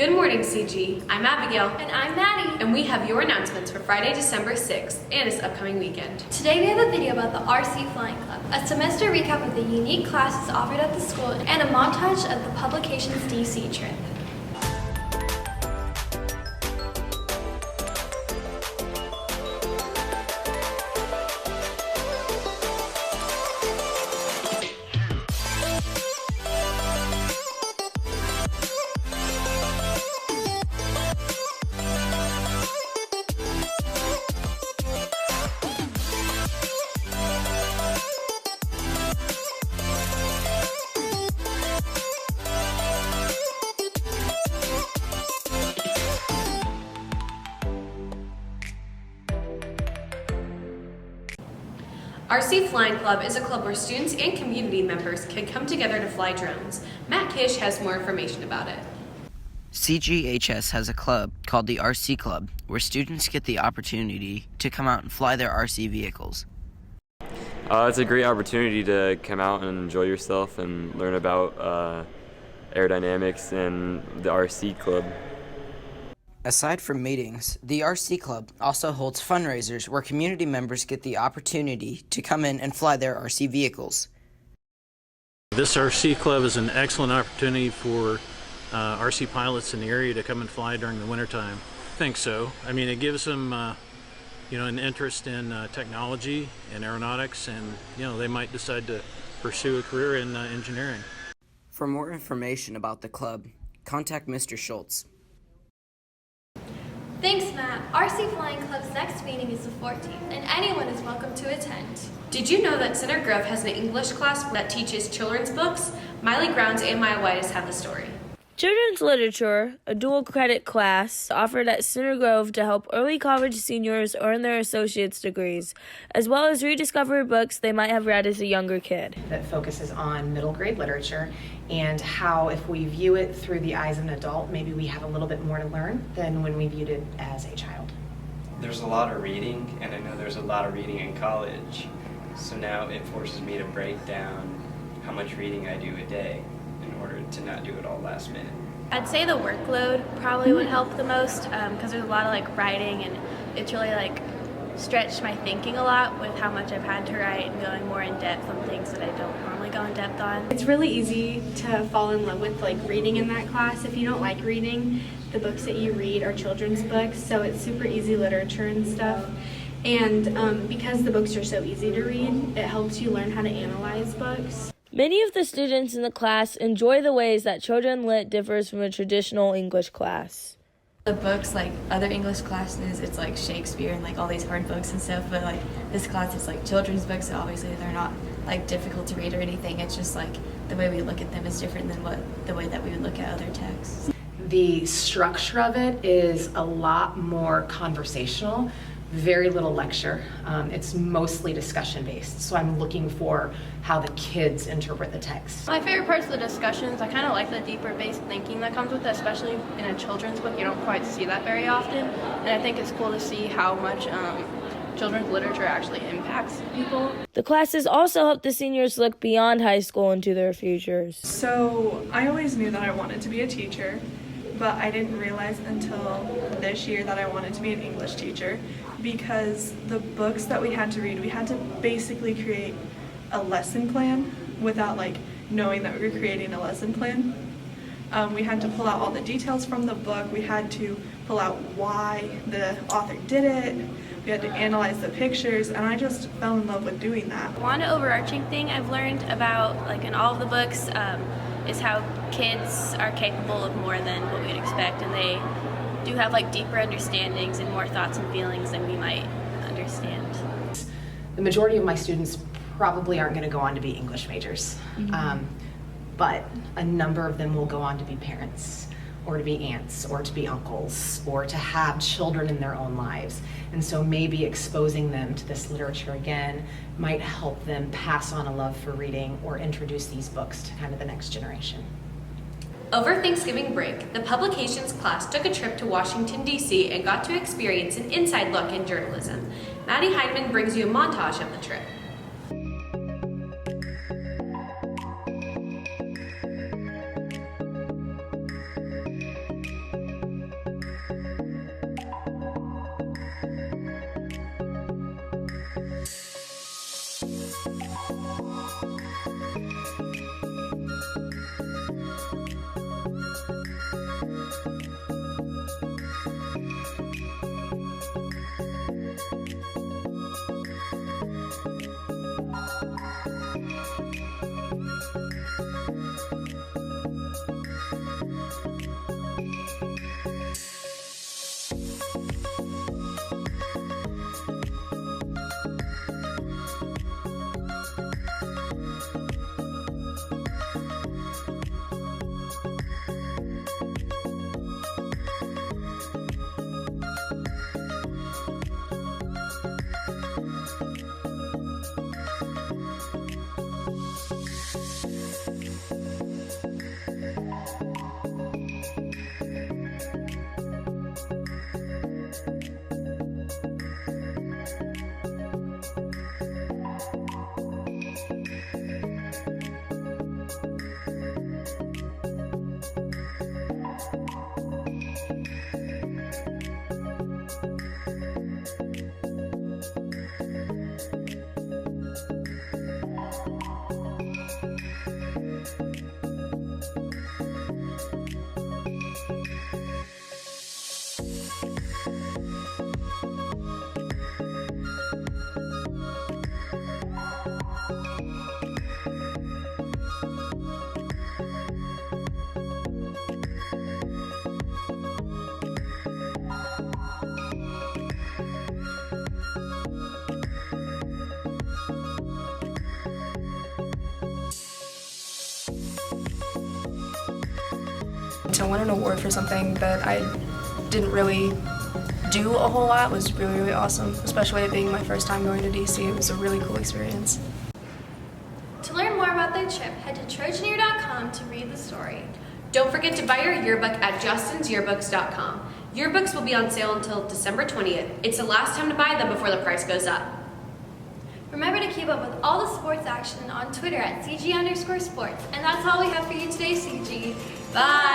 Good morning, CG. I'm Abigail. And I'm Maddie. And we have your announcements for Friday, December 6th and its upcoming weekend. Today we have a video about the RC Flying Club, a semester recap of the unique classes offered at the school, and a montage of the Publications DC trip. RC Flying Club is a club where students and community members can come together to fly drones. Matt Kish has more information about it. CGHS has a club called the RC Club, where students get the opportunity to come out and fly their RC vehicles. It's a great opportunity to come out and enjoy yourself and learn about aerodynamics and the RC Club. Aside from meetings, the RC Club also holds fundraisers where community members get the opportunity to come in and fly their RC vehicles. This RC Club is an excellent opportunity for RC pilots in the area to come and fly during the wintertime. I think so. I mean, it gives them an interest in technology and aeronautics, and they might decide to pursue a career in engineering. For more information about the club, contact Mr. Schultz. Thanks, Matt. RC Flying Club's next meeting is the 14th, and anyone is welcome to attend. Did you know that Center Grove has an English class that teaches children's books? Miley Grounds and Maya Whitus have the story. Children's Literature, a dual credit class offered at Center Grove to help early college seniors earn their associate's degrees, as well as rediscover books they might have read as a younger kid. That focuses on middle grade literature and how, if we view it through the eyes of an adult, maybe we have a little bit more to learn than when we viewed it as a child. There's a lot of reading, and I know there's a lot of reading in college, so now it forces me to break down how much reading I do a day in order to not do it all last minute. I'd say the workload probably would help the most because there's a lot of writing, and it's really stretched my thinking a lot with how much I've had to write and going more in depth on things that I don't normally go in depth on. It's really easy to fall in love with reading in that class. If you don't like reading, the books that you read are children's books, so it's super easy literature and stuff. And because the books are so easy to read, it helps you learn how to analyze books. Many of the students in the class enjoy the ways that Children Lit differs from a traditional English class. The books, like other English classes, it's like Shakespeare and all these hard books and stuff, but this class is children's books, so obviously they're not difficult to read or anything. It's just the way we look at them is different than the way that we would look at other texts. The structure of it is a lot more conversational, very little lecture. It's mostly discussion based, so I'm looking for how the kids interpret the text. My favorite parts of the discussions, I kind of like the deeper based thinking that comes with it, especially in a children's book. You don't quite see that very often, and I think it's cool to see how much children's literature actually impacts people. The classes also help the seniors look beyond high school into their futures. So I always knew that I wanted to be a teacher, but I didn't realize until this year that I wanted to be an English teacher, because the books that we had to read, we had to basically create a lesson plan without knowing that we were creating a lesson plan. We had to pull out all the details from the book. We had to pull out why the author did it. We had to analyze the pictures, and I just fell in love with doing that. One overarching thing I've learned about in all of the books is how kids are capable of more than what we'd expect, and they do have deeper understandings and more thoughts and feelings than we might understand. The majority of my students probably aren't going to go on to be English majors, but a number of them will go on to be parents, or to be aunts, or to be uncles, or to have children in their own lives. And so maybe exposing them to this literature again might help them pass on a love for reading or introduce these books to kind of the next generation. Over Thanksgiving break, the Publications class took a trip to Washington, D.C. and got to experience an inside look in journalism. Maddie Heineman brings you a montage of the trip. to win an award for something that I didn't really do a whole lot was really, really awesome, especially it being my first time going to DC. It was a really cool experience. To learn more about their trip, head to trojanear.com to read the story. Don't forget to buy your yearbook at justinsyearbooks.com. Yearbooks will be on sale until December 20th. It's the last time to buy them before the price goes up. Remember to keep up with all the sports action on Twitter at CG_sports. And that's all we have for you today, CG. Bye!